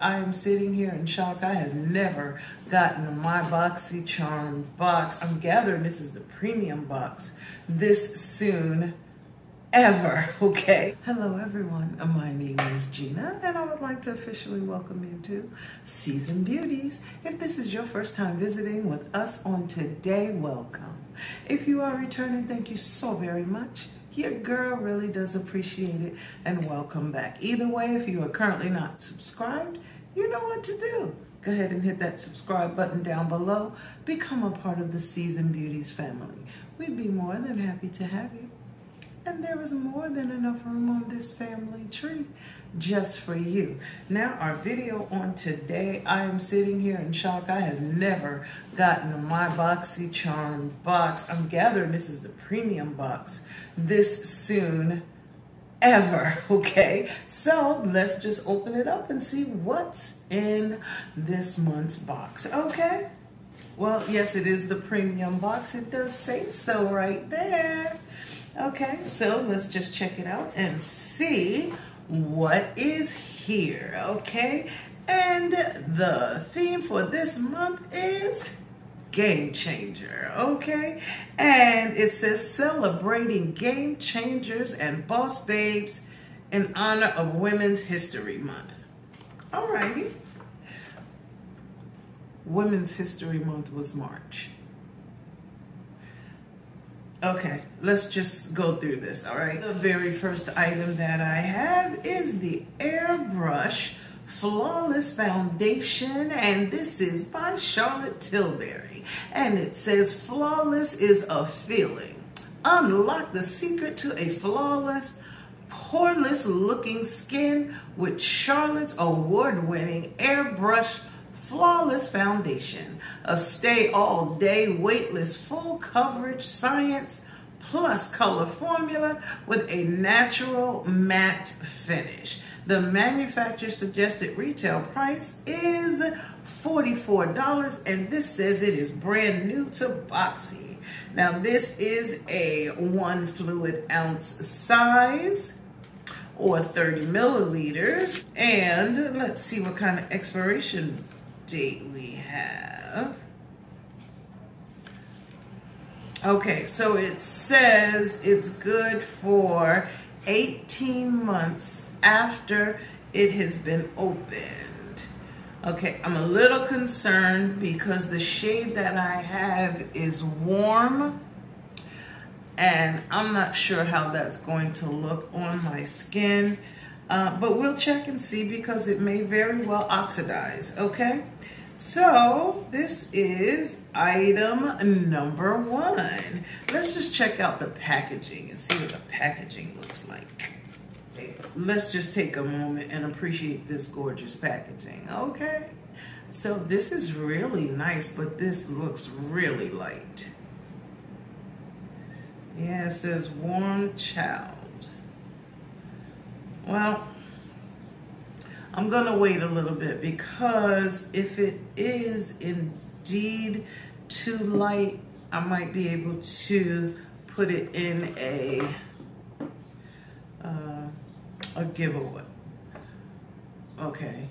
I am sitting here in shock. I have never gotten my BOXYCHARM box. I'm gathering this is the premium box this soon ever, okay? Hello everyone, my name is Gina and I would like to officially welcome you to Season Beauties. If this is your first time visiting with us on today, welcome. If you are returning, thank you so very much. Your girl really does appreciate it, and welcome back. Either way, if you are currently not subscribed, you know what to do. Go ahead and hit that subscribe button down below. Become a part of the Season Beauties family. We'd be more than happy to have you. And there is more than enough room on this family tree just for you. Now, our video on today, I am sitting here in shock. I have never gotten my BOXYCHARM box. I'm gathering this is the premium box this soon ever, okay? So let's just open it up and see what's in this month's box, okay? Well, yes, it is the premium box. It does say so right there. Okay, so let's just check it out and see what is here, okay? And the theme for this month is Game Changer, okay? And it says celebrating game changers and boss babes in honor of Women's History Month. Alrighty. Women's History Month was March. Okay, let's just go through this, all right? The very first item that I have is the Airbrush Flawless Foundation, and this is by Charlotte Tilbury. And it says, flawless is a feeling. Unlock the secret to a flawless, poreless looking skin with Charlotte's award-winning Airbrush Flawless Foundation, a stay all day, weightless, full coverage science plus color formula with a natural matte finish. The manufacturer suggested retail price is $44, and this says it is brand new to Boxy. Now this is a 1 fluid ounce size, or 30 milliliters, and let's see what kind of expiration date we have. Okay, so it says it's good for 18 months after it has been opened. Okay, I'm a little concerned because the shade that I have is warm and I'm not sure how that's going to look on my skin. But we'll check and see because it may very well oxidize, okay? So this is item number 1. Let's just check out the packaging and see what the packaging looks like. Okay, let's just take a moment and appreciate this gorgeous packaging, okay? So this is really nice, but this looks really light. Yeah, it says warm child. Well, I'm gonna wait a little bit because if it is indeed too light, I might be able to put it in a giveaway. Okay.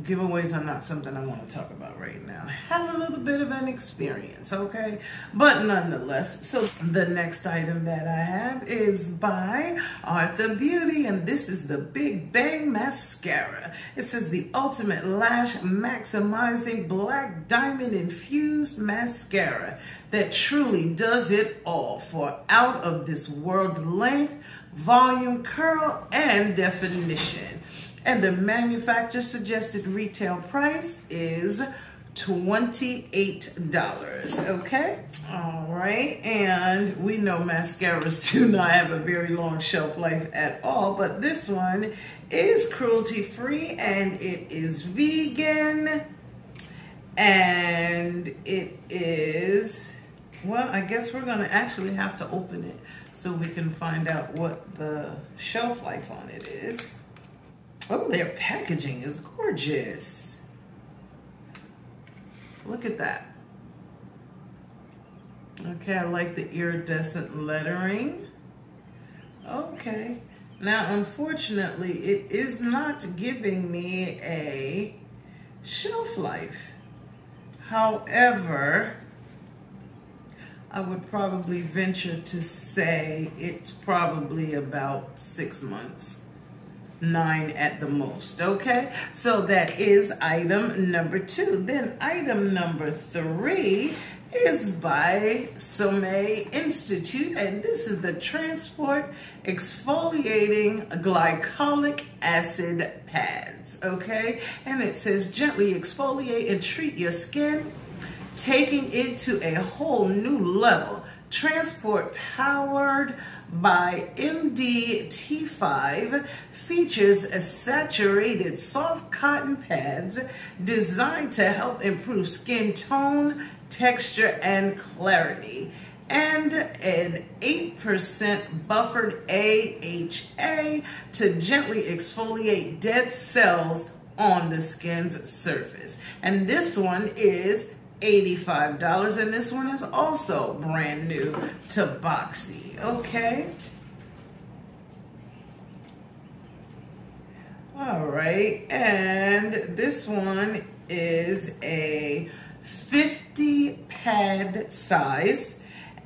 Giveaways are not something I want to talk about right now. I have a little bit of an experience, okay? But nonetheless, so the next item that I have is by Arthur Beauty, and this is the Big Bang Mascara. It says the ultimate lash maximizing black diamond infused mascara that truly does it all for out of this world length, volume, curl, and definition. And the manufacturer suggested retail price is $28, okay? All right, and we know mascaras do not have a very long shelf life at all, but this one is cruelty-free and it is vegan, and it is, well, I guess we're gonna actually have to open it so we can find out what the shelf life on it is. Oh, their packaging is gorgeous. Look at that. Okay, I like the iridescent lettering. Okay, Now, unfortunately, it is not giving me a shelf life. However, I would probably venture to say it's probably about 6 months, 9 at the most, okay? So that is item number 2. Then item number 3 is by Somme Institute, and this is the Transport Exfoliating Glycolic Acid Pads, okay? And it says gently exfoliate and treat your skin, taking it to a whole new level. Transport, powered by MDT5, features a saturated soft cotton pads designed to help improve skin tone, texture, and clarity, and an 8% buffered AHA to gently exfoliate dead cells on the skin's surface. And this one is $85, and this one is also brand new to Boxy, okay? All right, and this one is a 50 pad size,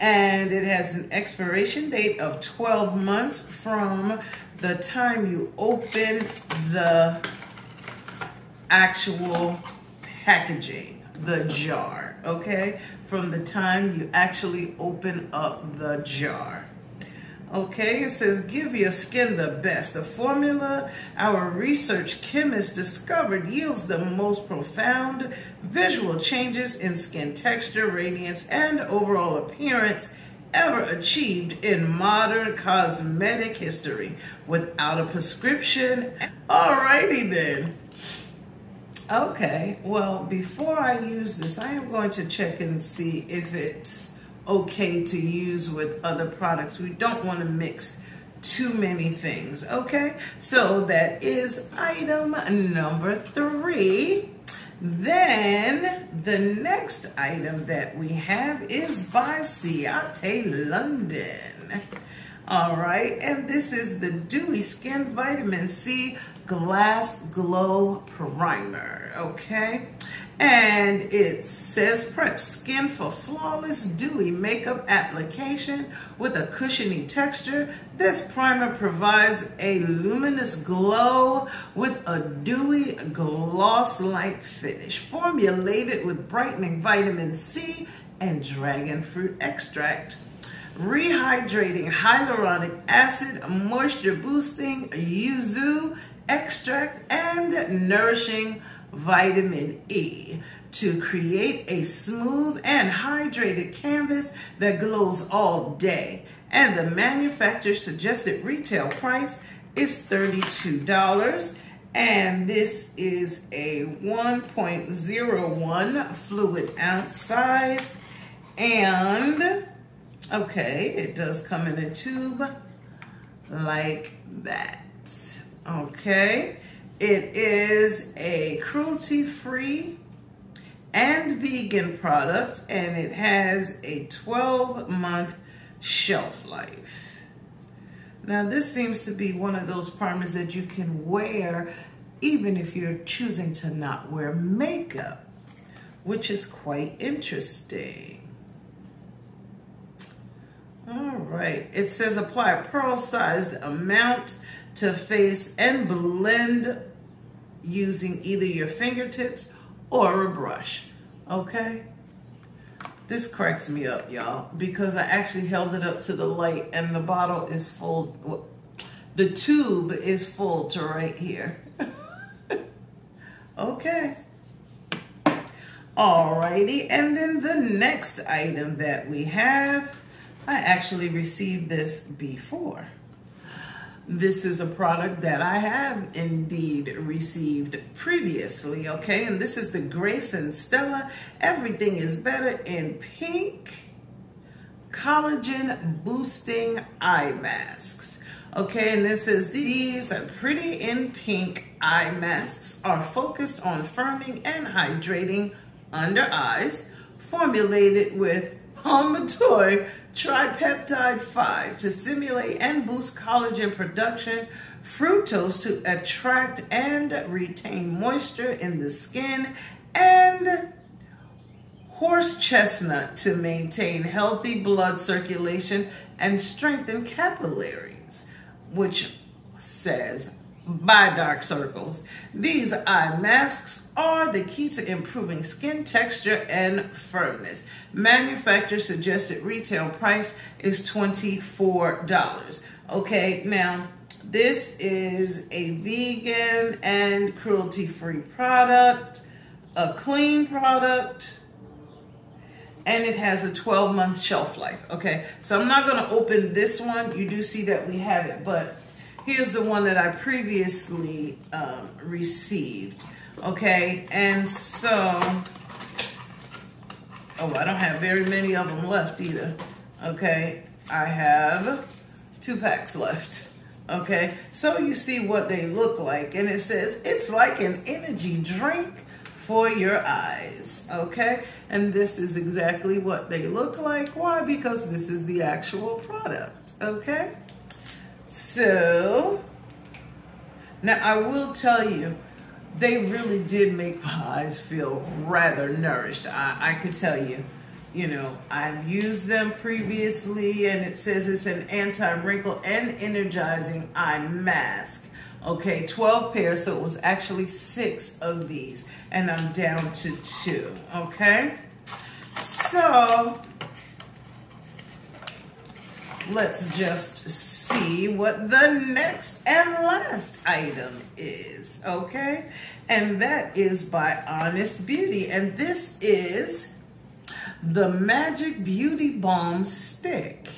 and it has an expiration date of 12 months from the time you open the actual packaging, the jar, okay? From the time you actually open up the jar. Okay, it says, give your skin the best. The formula our research chemists discovered yields the most profound visual changes in skin texture, radiance, and overall appearance ever achieved in modern cosmetic history without a prescription. Alrighty then. Okay, well, before I use this, I am going to check and see if it's okay to use with other products. We don't want to mix too many things, okay? So that is item number 3. Then the next item that we have is by Ciate London. All right, and this is the Dewy Skin Vitamin C Glass Glow Primer, okay? And it says prep skin for flawless dewy makeup application with a cushiony texture. This primer provides a luminous glow with a dewy gloss-like finish, formulated with brightening vitamin C and dragon fruit extract, rehydrating hyaluronic acid, moisture boosting yuzu extract, and nourishing vitamin E to create a smooth and hydrated canvas that glows all day. And the manufacturer's suggested retail price is $32. And this is a 1.01 fluid ounce size. And okay, it does come in a tube like that. Okay. It is a cruelty-free and vegan product, and it has a 12-month shelf life. Now, this seems to be one of those primers that you can wear even if you're choosing to not wear makeup, which is quite interesting. All right, it says apply a pearl-sized amount to face and blend using either your fingertips or a brush, okay? This cracks me up, y'all, because I actually held it up to the light and the bottle is full. The tube is full to right here. Okay. Alrighty, and then the next item that we have, I actually received this before. This is a product that I have indeed received previously, okay? And this is the Grace and Stella Everything is Better in Pink Collagen Boosting Eye Masks. Okay, and this is these Pretty in Pink eye masks are focused on firming and hydrating under eyes, formulated with Palmitoy Tripeptide 5 to stimulate and boost collagen production, fructose to attract and retain moisture in the skin, and horse chestnut to maintain healthy blood circulation and strengthen capillaries, which says by dark circles. These eye masks are the key to improving skin texture and firmness. Manufacturer suggested retail price is $24. Okay, now this is a vegan and cruelty-free product, a clean product, and it has a 12-month shelf life. Okay, so I'm not going to open this one. You do see that we have it, but here's the one that I previously received. Okay, and so, oh, I don't have very many of them left either. Okay, I have 2 packs left. Okay, so you see what they look like, and it says it's like an energy drink for your eyes. Okay, and this is exactly what they look like. Why? Because this is the actual product. Okay, so now I will tell you, they really did make my eyes feel rather nourished. I could tell you, you know, I've used them previously, and it says it's an anti-wrinkle and energizing eye mask. Okay, 12 pairs, so it was actually 6 of these, and I'm down to 2, okay? So, let's just see what the next and last item is, okay? And that is by Honest Beauty, and this is the Magic Beauty Balm Stick.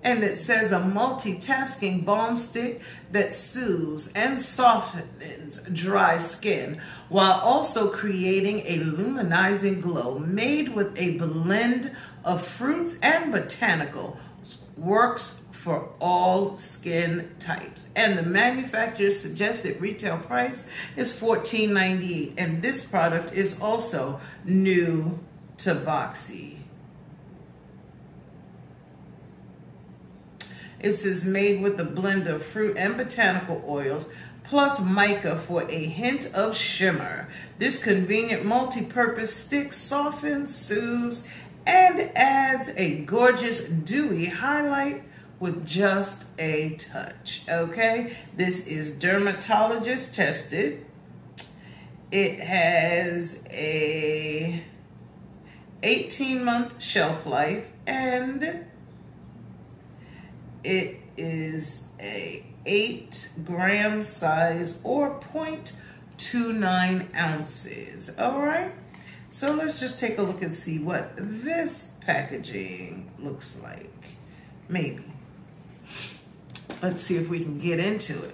And it says a multitasking balm stick that soothes and softens dry skin while also creating a luminizing glow, made with a blend of fruits and botanicals. Works for all skin types. And the manufacturer's suggested retail price is $14.98. And this product is also new to Boxy. It says made with a blend of fruit and botanical oils, plus mica for a hint of shimmer. This convenient multi-purpose stick softens, soothes, and adds a gorgeous dewy highlight with just a touch. Okay, this is dermatologist tested. It has a 18-month shelf life, and it is a 8-gram size or 0.29 ounces. All right, so let's just take a look and see what this packaging looks like. Maybe. Let's see if we can get into it.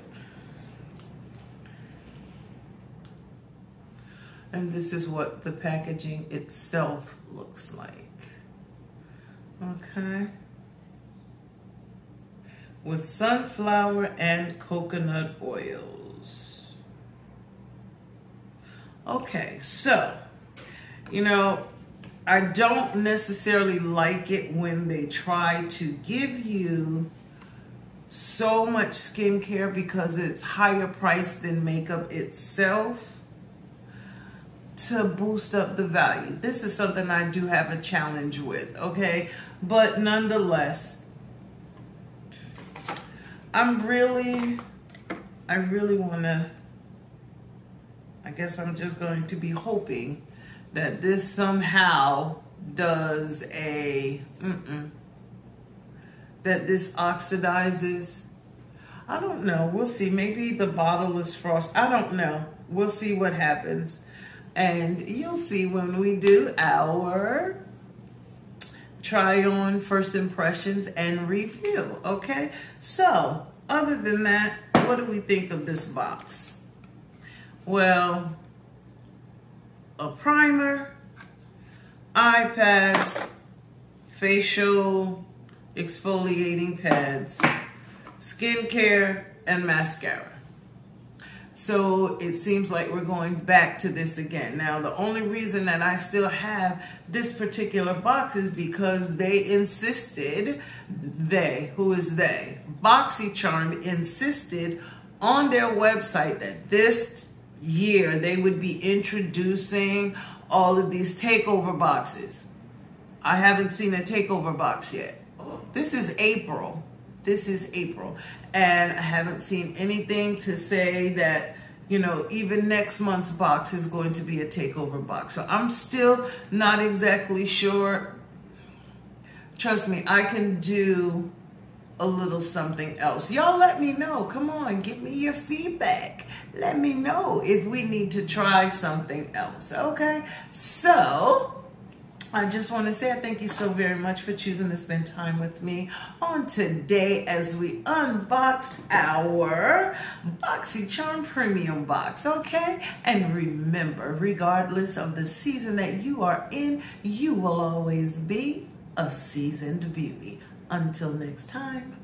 And this is what the packaging itself looks like. Okay. With sunflower and coconut oils. Okay, so, you know, I don't necessarily like it when they try to give you so much skincare because it's higher priced than makeup itself to boost up the value. This is something I do have a challenge with, okay? But nonetheless, I really want to, I guess I'm just going to be hoping that this somehow does a, that this oxidizes. I don't know. We'll see. Maybe the bottle is frosted. I don't know. We'll see what happens. And you'll see when we do our try on first impressions and review, okay? So, other than that, what do we think of this box? Well, a primer, eye pads, facial exfoliating pads, skincare, and mascara. So it seems like we're going back to this again. Now, the only reason that I still have this particular box is because they insisted, who is they? BOXYCHARM insisted on their website that this year they would be introducing all of these takeover boxes. I haven't seen a takeover box yet. This is April. This is April. And I haven't seen anything to say that, you know, even next month's box is going to be a takeover box. So I'm still not exactly sure. Trust me, I can do a little something else. Y'all let me know. Come on, give me your feedback. Let me know if we need to try something else, okay? So I just want to say I thank you so very much for choosing to spend time with me on today as we unbox our BOXYCHARM Premium Box, okay? And remember, regardless of the season that you are in, you will always be a seasoned beauty. Until next time.